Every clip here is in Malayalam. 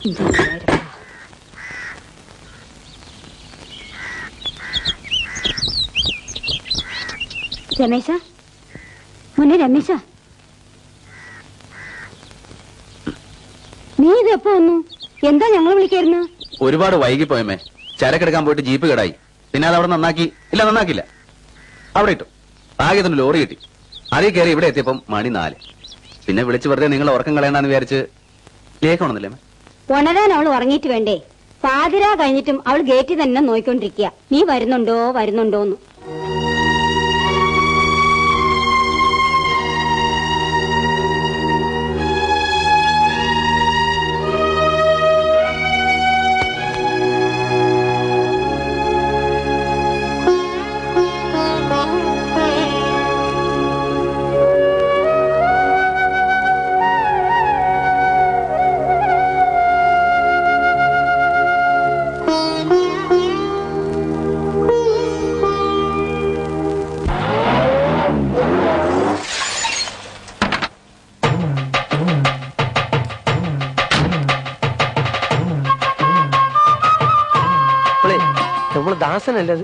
രമേശ, മോനെ രമേശ, നീ ഇത് എപ്പോ വന്നു? എന്താ ഞങ്ങൾ വിളിക്കായിരുന്നു? ഒരുപാട് വൈകിപ്പോയമേ. ചരക്കെടുക്കാൻ പോയിട്ട് ജീപ്പ് കേടായി. പിന്നെ അത് അവിടെ നന്നാക്കി. ഇല്ല, നന്നാക്കില്ല, അവിടെ ഇട്ടു. ആകെത്തിന് ലോറി കിട്ടി. അതിൽ കയറി ഇവിടെ എത്തിയപ്പം മണി 4. പിന്നെ വിളിച്ച് വെറുതെ നിങ്ങൾ ഉറക്കം കളയണ്ടെന്ന് വിചാരിച്ച് ലേഖണമെന്നില്ലേ? ഉണരാൻ അവൾ ഉറങ്ങിയിട്ട് വേണ്ടേ? പാതിരാ കഴിഞ്ഞിട്ടും അവൾ ഗേറ്റിൽ തന്നെ നോയിക്കൊണ്ടിരിക്കുക, നീ വരുന്നുണ്ടോ വരുന്നുണ്ടോന്ന്. ദാസനല്ലേ?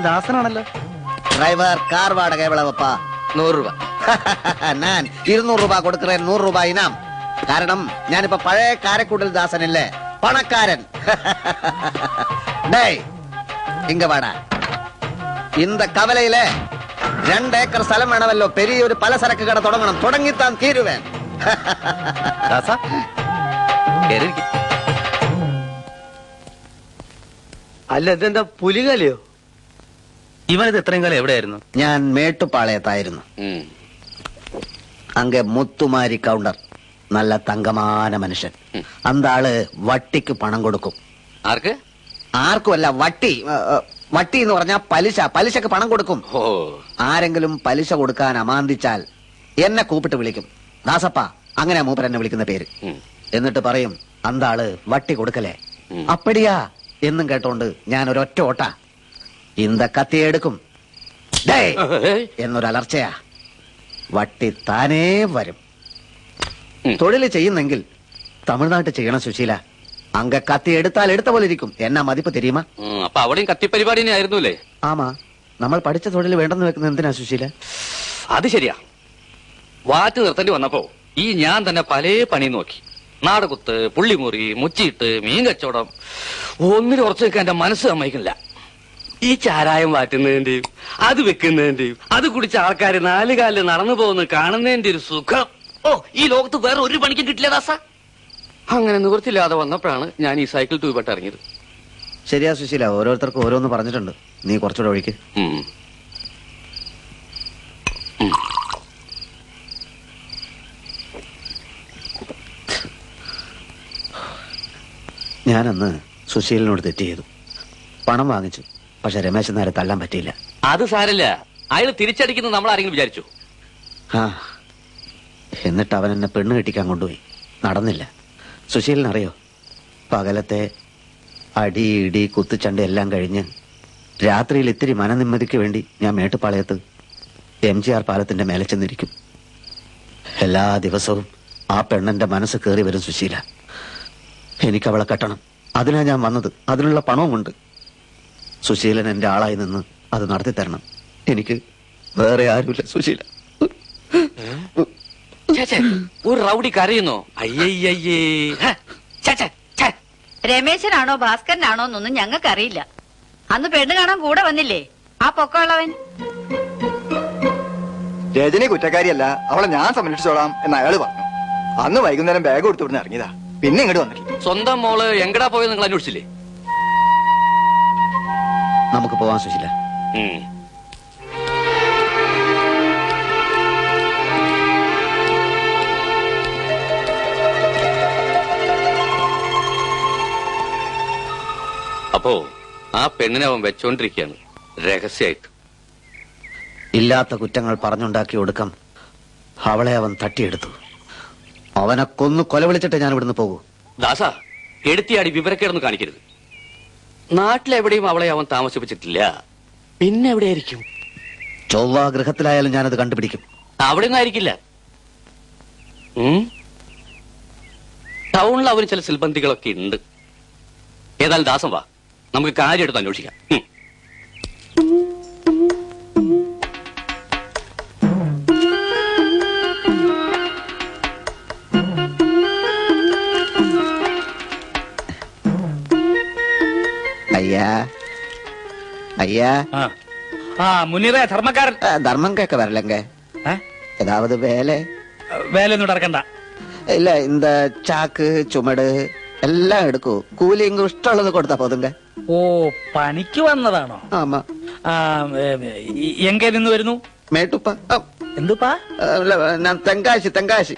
ദാസനാണല്ലോ. ഡ്രൈവർ, കാർ വാടക എവളവപ്പാ? 100 രൂപ. ഞാൻ 200 രൂപ കൊടുക്കറേ. 100 രൂപ ഇനാം. കാരണം ഞാനിപ്പോ പഴയ കാരക്കൂടൽ ദാസനല്ലേ, പണക്കാരൻ. டேய், இங்க வாடா. இந்த கவலையில 2 ஏக்கர் സ്ഥലം വേണമല്ലോ. പെരിയ ഒരു പലചരക്ക് കട തുടങ്ങണം. തുടങ്ങിത്താൻ തീരുവേൻ. അല്ല, ഇതെന്താ പുലികളിയോ? ഇവനിത് എത്രയും കാലം എവിടെയായിരുന്നു? ഞാൻ മേട്ടുപാളയത്തായിരുന്നു. അങ്ങ് മുത്തുമാരി കൗണ്ടർ. നല്ല തങ്കമാന മനുഷ്യൻ. അന്താള് വട്ടിക്ക് പണം കൊടുക്കും. ആർക്ക്? ആർക്കുമല്ല, വട്ടി. വട്ടി എന്ന് പറഞ്ഞാൽ പലിശ. പലിശക്ക് പണം കൊടുക്കും. ആരെങ്കിലും പലിശ കൊടുക്കാൻ അമാന്തിച്ചാൽ എന്നെ കൂപ്പിട്ട് വിളിക്കും. ദാസപ്പ, അങ്ങനെ മൂപ്പർ എന്നെ വിളിക്കുന്ന പേര്. എന്നിട്ട് പറയും, അന്താള് വട്ടി കൊടുക്കലേ. അപ്പടിയാ എന്നും കേട്ടോണ്ട് ഞാൻ ഒരൊറ്റ ഓട്ട ഇന്ത കത്തിയെടുക്കും. എന്നൊരലർച്ചയാ. വട്ടി താനേ വരും. തൊഴിൽ ചെയ്യുന്നെങ്കിൽ തമിഴ്നാട്ടിൽ ചെയ്യണം സുശീല. അങ്ക കത്തി എടുത്താൽ എടുത്ത പോലെ ഇരിക്കും. എന്നാ മതിപ്പ് തെരിയുമാ? അപ്പൊ അവിടെയും കത്തിപ്പരിപാടി ആയിരുന്നല്ലേ? ആമാ. നമ്മൾ പഠിച്ച തൊഴിൽ വേണ്ടെന്ന് വെക്കുന്നത് എന്തിനാ സുശീല? അത് ശരിയാ. വാറ്റ് നിർത്തേണ്ടി വന്നപ്പോ ഞാൻ തന്നെ പല പണി നോക്കി. നാടകുത്ത്, പുള്ളിമുറി, മുച്ചിട്ട്, മീൻ കച്ചവടം. ഒന്നിനും ഉറച്ചു വെക്കാൻ എന്റെ മനസ്സ് സമ്മതിക്കില്ല. ഈ ചാരായം വാറ്റുന്നതിന്റെയും അത് വെക്കുന്നതിന്റെയും അത് കുടിച്ച ആൾക്കാര് 4 കാലിൽ നടന്നു പോകുന്നത് കാണുന്നതിന്റെ ഒരു സുഖം ഈ ലോകത്ത് വേറെ ഒരു പണിക്കും കിട്ടില്ല ദാസ. അങ്ങനെ നിവൃത്തില്ലാതെ വന്നപ്പോഴാണ് ഞാൻ ഈ സൈക്കിൾ ട്യൂബിട്ട് ഇറങ്ങിയത്. ശരിയാ സുശീല, ഓരോരുത്തർക്കും ഓരോന്ന് പറഞ്ഞിട്ടുണ്ട്. നീ കുറച്ചുകൂടെ ഒഴിക്ക്. ഞാനന്ന് സുശീലിനോട് തെറ്റ് ചെയ്തു. പണം വാങ്ങിച്ചു. പക്ഷെ രമേശൻ നേരെ തള്ളാൻ പറ്റിയില്ല. അത് സാരല്ല, അയാൾ തിരിച്ചടിക്കുന്നത് നമ്മൾ ആരെങ്കിലും വിചാരിച്ചു? എന്നിട്ട് അവൻ എന്നെ പെണ്ണ് കെട്ടിക്കാൻ കൊണ്ടുപോയി. നടന്നില്ല. സുശീലിനറിയോ, പകലത്തെ അടി ഇടി കുത്തുചണ്ട എല്ലാം കഴിഞ്ഞ് രാത്രിയിൽ ഇത്തിരി മനനിമ്മതിക്ക് വേണ്ടി ഞാൻ മേട്ടുപാളയത്ത് MGR പാലത്തിന്റെ മേലെ ചെന്നിരിക്കും. എല്ലാ ദിവസവും ആ പെണ്ണെന്റെ മനസ്സ് കയറി വരും സുശീല. എനിക്കവളെ കെട്ടണം. അതിനാ ഞാൻ വന്നത്. അതിനുള്ള പണവുമുണ്ട്. സുശീലൻ എന്റെ ആളായി നിന്ന് അത് നടത്തി തരണം. എനിക്ക് വേറെ ആരുമില്ല സുശീല. ഒരു റൗഡി കരയുന്നോ? അയ്യയ്യേ. രമേശനാണോ ഭാസ്കരനാണോ എന്നൊന്നും ഞങ്ങൾക്കറിയില്ല. അന്ന് പെണ്ണ് കാണാൻ കൂടെ വന്നില്ലേ ആ പൊക്കമുള്ളവൻ? രജനി കുറ്റക്കാരിയല്ല, അവളെ ഞാൻ സംരക്ഷിച്ചോളാം എന്ന് അയാള് പറഞ്ഞു. അന്ന് വൈകുന്നേരം ബാഗ് കൊടുത്തു വിടുന്ന് ഇറങ്ങിയതാ. പിന്നെ ഇങ്ങോട്ട് വന്നിട്ടില്ല. സ്വന്തം മോള് എങ്കടാ പോയത് നിങ്ങൾ അന്വേഷിച്ചില്ലേ? നമുക്ക് പോവാൻ സുശീല. അപ്പോ ആ പെണ്ണിനെ അവൻ വെച്ചോണ്ടിരിക്കുകയാണ് രഹസ്യമായിട്ട്. ഇല്ലാത്ത കുറ്റങ്ങൾ പറഞ്ഞുണ്ടാക്കി ഒടുക്കം അവളെ അവൻ തട്ടിയെടുത്തു. അവനെ കൊന്നു കൊലവിളിച്ചിട്ട് ഞാൻ ഇവിടുന്ന് പോകൂ. ദാസ, എടുത്തിയാടി വിവരക്കേടൊന്നും കാണിക്കരുത്. നാട്ടിലെവിടെയും അവളെ അവൻ താമസിപ്പിച്ചിട്ടില്ല. പിന്നെ എവിടെയായിരിക്കും? ചൊവ്വ ഗൃഹത്തിലായാലും ഞാനത് കണ്ടുപിടിക്കും. അവിടെ ഒന്നും ആയിരിക്കില്ല. ടൗണിൽ അവന് ചില സിൽബന്ധികളൊക്കെ ഉണ്ട്. ഏതായാലും ദാസം വാ, നമുക്ക് കാര്യം എടുത്ത് അന്വേഷിക്കാം. ஐயா ஐயா മുനീറേ ധർമ്മക്കാരൻ. தர்மம் கேட்க வரலங்க. ஏதாவது வேலை? വേലൊന്നും നടക്കണ്ട. இல்ல இந்த சாக்கு சுமடு എല്ലാം എടുക്കൂ. കൂലി ഇങ്ങ് ഇഷ്ടമുള്ളത് കൊടുത്താ പോതുങ്ക. ഓ, പണിക്ക് വന്നതാണോ? ആമാ. എങ്കെ നിന്ന് വരുന്നു? മേട്ടുപ്പ. എന്തുപ്പാ? ഞാൻ തെങ്കാശി തെങ്കാശി.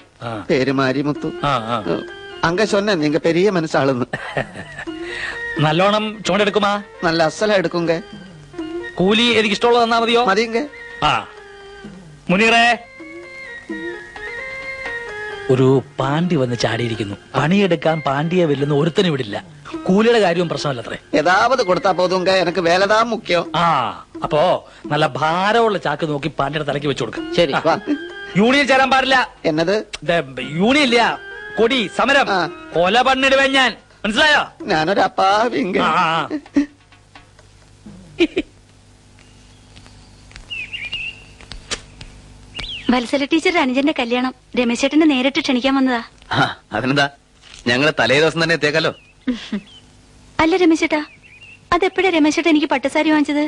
പേര് മാരിമുത്തു. അങ്ക சொன்ன நீங்க பெரிய மனசாளுன்னு. നല്ലോണം ചുമടെടുക്കുമാ? നല്ല അസല എടുക്കുങ്ക. കൂലി എനിക്ക് ഇഷ്ടമുള്ളത് തന്നാ മതിയോ? മതിങ്ക. മുനീറേ, ഒരു പാണ്ടി വന്ന് ചാടിയിരിക്കുന്നു. പണിയെടുക്കാൻ പാണ്ടിയെ വെല്ലുന്ന ഒരുത്തനും വിടില്ല. കൂലിയുടെ കാര്യവും പ്രശ്നമല്ലത്രേ. ഏതാവത് കൊടുത്താ പോതുങ്ക, എനിക്ക് വേലതാ മുഖ്യം. അപ്പോ നല്ല ഭാരമുള്ള ചാക്ക് നോക്കി പാണ്ടിയുടെ തലയ്ക്ക് വെച്ചു കൊടുക്ക. ശരി. യൂണിയൻ ചേരാൻ പാടില്ല. എന്നത്? യൂണിയൻ ഇല്ല, കൊടി സമരം. കൊല പണിടുവേ ഞാൻ, മനസ്സിലായോ? ഞാനൊരു അപ്പാവിങ്ക. വത്സല ടീച്ചറുടെ അനുജന്റെ കല്യാണം രമേശേട്ടനെ നേരിട്ട് ക്ഷണിക്കാൻ വന്നതാ. അതിനെന്താ, ഞങ്ങള് തലേ ദിവസം തന്നെ എത്തിയേക്കാലോ. അല്ല രമേശേട്ടാ, അതെപ്പോഴാ രമേശേട്ടൻ എനിക്ക് പട്ടുസാരി വാങ്ങിച്ചത്?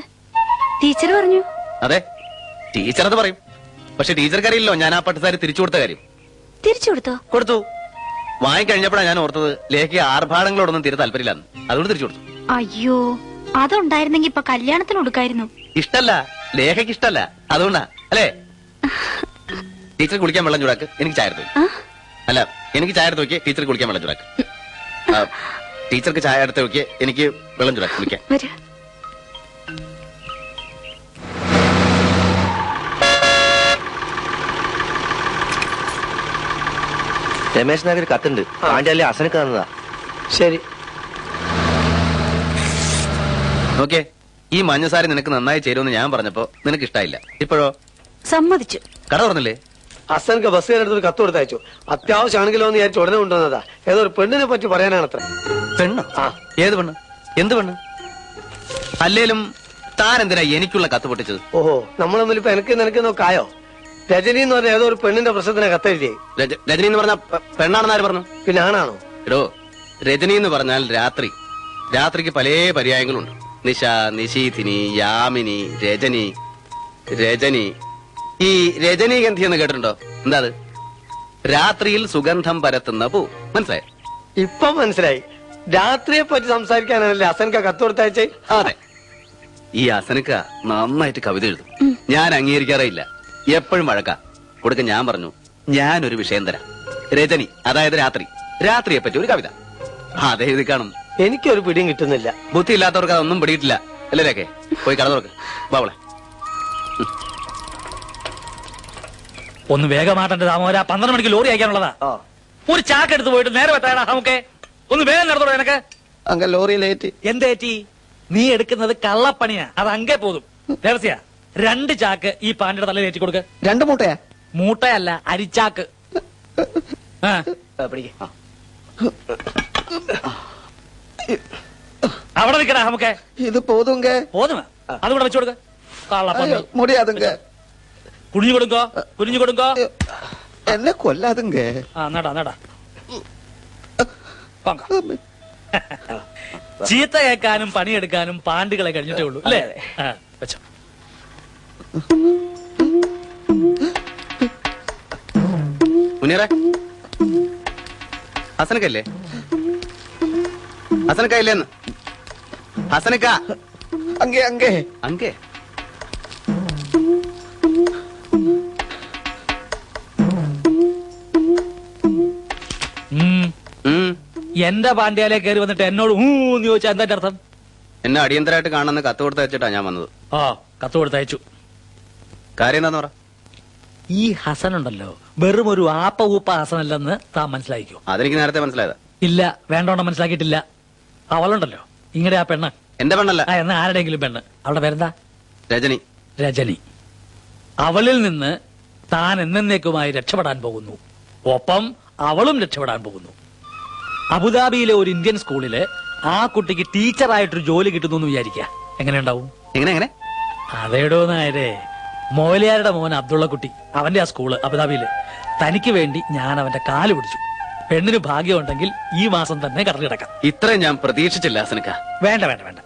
ടീച്ചർ പറഞ്ഞു. അതെ, ടീച്ചർ അത് പറയും. പക്ഷെ ടീച്ചർക്ക് അറിയില്ലോ ഞാൻ ആ പട്ടുസാരി തിരിച്ചു കൊടുത്ത കാര്യം. തിരിച്ചു കൊടുത്തോ? കൊടുത്തു. വാങ്ങിക്കഴിഞ്ഞപ്പോഴാണ് ഞാൻ ഓർത്തത് ലേഖയ്ക്ക് ആർഭാടങ്ങളോടൊന്നും തീരെ താല്പര്യമില്ലാന്ന്. അതുകൊണ്ട് തിരിച്ചു കൊടുത്തു. അയ്യോ, അതുണ്ടായിരുന്നെങ്കി ഇപ്പൊ കല്യാണത്തിന് കൊടുക്കായിരുന്നു. ഇഷ്ടല്ല, ലേഖയ്ക്ക് ഇഷ്ടല്ല, അതുകൊണ്ടാ അല്ലേ? ടീച്ചർ കുളിക്കാൻ വെള്ളം ചൂടാക്ക്, എനിക്ക് ചായ എടുത്ത് വെക്ക്. അല്ല, എനിക്ക് ചായ എടുത്ത് വെക്ക്, ടീച്ചർ കുളിക്കാൻ വെള്ളം ചൂടാക്ക്. ടീച്ചർക്ക് ചായ എടുത്ത് വെക്ക്, എനിക്ക് വെള്ളം ചൂടാക്ക് കുളിക്കാൻ. രമേശ് നഗർ കത്തുണ്ട്. പാണ്ഡ്യാലി അസനക്ക് തന്നതാ. ശരി. ഓക്കെ, ഈ മഞ്ഞസാരി നിനക്ക് നന്നായി ചേരുമെന്ന് ഞാൻ പറഞ്ഞപ്പോ നിനക്ക് ഇഷ്ടായില്ല. ഇപ്പോഴോ? സമ്മതിച്ചു. കട തുറന്നില്ലേ? അസനക്ക് ബസ് കയറിടത്തൊരു കത്ത് കൊടുത്തയച്ചു. അത്യാവശ്യമാണെങ്കിലോ എന്ന് വിചാരിച്ചു ഉടനെ കൊണ്ടുവന്നതാ. ഏതോ ഒരു പെണ്ണിനെ പറ്റി പറയാനാണത്ര. പെണ്ണോ? ഏത് പെണ്ണ്? എന്ത് പെണ്ണ്? അല്ലേലും താൻ എന്തിനാ എനിക്കുള്ള കത്ത് പൊട്ടിച്ചത്? ഓഹോ, നമ്മൾ തമ്മിൽ ഇപ്പൊ എനിക്ക് നിനക്ക് ആയോ? രജനി എന്ന് പറഞ്ഞ ഏതോ ഒരു പെണ്ണിന്റെ പ്രശ്നത്തിനെ കത്തെഴുതിയേ. രജനി എന്ന് പറഞ്ഞ പെണ്ണാണെന്ന് ആര് പറഞ്ഞു? പിന്നെ ആണാണോ? എടോ, രജനി എന്ന് പറഞ്ഞാൽ രാത്രി. രാത്രിക്ക് പല പര്യായങ്ങളുണ്ട്. നിശ, നിശീഥിനി, യാമിനി, രജനി. രജനി, ഈ രജനീഗന്ധി എന്ന് കേട്ടിട്ടുണ്ടോ? എന്താ അത്? രാത്രിയിൽ സുഗന്ധം പരത്തുന്ന പൂ. മനസ്സിലായോ? ഇപ്പൊ മനസ്സിലായി. രാത്രിയെ പറ്റി സംസാരിക്കാനാണല്ലേ അസനക്ക കത്ത് കൊടുത്തയച്ചേ? അതെ. ഈ അസനക്ക നന്നായിട്ട് കവിത എഴുതും. ഞാൻ അംഗീകരിക്കാറേയില്ല. എപ്പോഴും വഴക്ക കൊടുക്ക. ഞാൻ പറഞ്ഞു, ഞാനൊരു വിഷയം തരാം. രജനി, അതായത് രാത്രി. രാത്രിയെ പറ്റി ഒരു കവിത. അതെ, എഴുതി കാണും. എനിക്കൊരു പിടിയും കിട്ടുന്നില്ല. ബുദ്ധി ഇല്ലാത്തവർക്ക് അതൊന്നും പിടിയിട്ടില്ല. അല്ലേ? പോയി കട തുറക്ക്. ബാവളെ ഒന്ന് വേഗമാട്ടേണ്ട താമോര. 12 മണിക്ക് ലോറി അയക്കാനുള്ളതാ. ഒരു ചാക്ക് എടുത്ത് പോയിട്ട് നേരെ വെത്താടാ. നമുക്ക് ഒന്ന് വേഗം നടത്തോളൂ. എനക്ക് അങ്ക ലോറിയിലേറ്റി. എന്തേറ്റി? നീ എടുക്കുന്നത് കള്ളപ്പണിയാ. അത് അങ്കേ പോതും. രഹസ്യ 2 ചാക്ക് ഈ പാണ്ടിയുടെ തലയിൽ ഏറ്റി കൊടുക്ക. 2 മൂട്ടയാ? മൂട്ടയല്ല, അരിച്ചാക്ക്. അവിടെ നിൽക്കടാ. നമുക്ക് ഇത് പോതുങ്ക. പോതുമ അതുകൂടെ വെച്ചു കൊടുക്ക. കള്ളപ്പണി മുടിയാതുങ്ക. കുനിഞ്ഞു കൊടുക്കോ, കുനിഞ്ഞു കൊടുക്കോ. എന്നെ കൊല്ലാതുങ്ക. നടാ നടാ. ചീത്ത കേൾക്കാനും പണിയെടുക്കാനും പാണ്ടികളെ കഴിഞ്ഞിട്ടേ ഉള്ളൂ അല്ലേ? വെച്ചോ. മുനീറേ, ഹസനക്കല്ലേ? ഹസനക്ക ഇല്ലെന്ന്. ഹസനക്ക. അങ്കേ അങ്കേ അങ്കേ. എന്റെ പാണ്ഡ്യാലേ കയറി വന്നിട്ട് എന്നോട് ഊന്ന് ചോദിച്ചാ എന്താ അർത്ഥം? എന്നെ അടിയന്തരമായിട്ട് കാണുന്ന കത്ത് കൊടുത്ത് വെച്ചിട്ടാ ഞാൻ വന്നത്. കത്ത് കൊടുത്തയച്ചു. കാര്യം എന്താന്ന് പറ. ഈ ഹസൻ ഉണ്ടല്ലോ, വെറും ഒരു ആപ്പ ഊപ്പ ഹസനല്ലെന്ന് താൻ മനസ്സിലാക്കിക്കോ. അതെനിക്ക് നേരത്തെ മനസ്സിലായതാ. ഇല്ല, വേണ്ടോണ്ണം മനസ്സിലാക്കിയിട്ടില്ല. അവളുണ്ടല്ലോ, ഇങ്ങടെ ആ പെണ്ണ്. എന്റെ പെണ്ണല്ല. എന്നാ ആരുടെയെങ്കിലും പെണ്ണ്. അവളുടെ പേരെന്താ? രജനി. രജനി. അവളിൽ നിന്ന് താൻ എന്നേക്കുമായി രക്ഷപ്പെടാൻ പോകുന്നു. ഒപ്പം അവളും രക്ഷപ്പെടാൻ പോകുന്നു. അബുദാബിയിലെ ഒരു ഇന്ത്യൻ സ്കൂളില് ആ കുട്ടിക്ക് ടീച്ചറായിട്ടൊരു ജോലി കിട്ടുന്നു എന്ന് വിചാരിക്കുക, എങ്ങനെയുണ്ടാവും? എങ്ങനെ അതേടോ നായരെ, മോലിയാരുടെ മോൻ അബ്ദുള്ള കുട്ടി, അവന്റെ ആ സ്കൂള് അബുദാബിയില്. തനിക്ക് വേണ്ടി ഞാൻ അവന്റെ കാല് പിടിച്ചു. പെണ്ണിന് ഭാഗ്യമുണ്ടെങ്കിൽ ഈ മാസം തന്നെ കടലിടക്കാം. ഇത്രയും ഞാൻ പ്രതീക്ഷിച്ചില്ല ഹസനക്ക. വേണ്ട വേണ്ട വേണ്ട,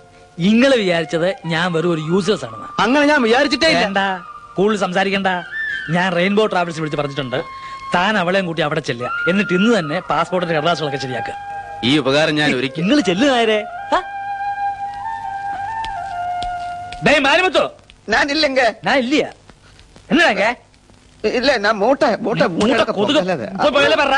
ഇങ്ങള് വിചാരിച്ചത് ഞാൻ വെറും ഒരു യൂസേഴ്സ് ആണെന്ന്. അങ്ങനെ ഞാൻ വിചാരിച്ചിട്ടേ ഇല്ല. വേണ്ട, കൂടുതൽ സംസാരിക്കണ്ട. ഞാൻ റെയിൻബോ ട്രാവൽസ് വിളിച്ച് പറഞ്ഞിട്ടുണ്ട്, താൻ അവളെയും കൂട്ടി അവിടെ ചെല്ലുക. എന്നിട്ട് ഇന്ന് തന്നെ പാസ്പോർട്ടിന്റെ കടലാസുകളൊക്കെ ശരിയാക്കുക. ഈ ഉപകാരം ഞാൻ ഒരിക്കലും. നിങ്ങൾ ചെല്ലുകാരെ. മാലിമത്തോ ഞാൻ ഇല്ലെങ്കിൽ ഞാൻ ഇല്ല എന്നാ ഇല്ല ഞാൻ മൂട്ട കൊതുക് പറ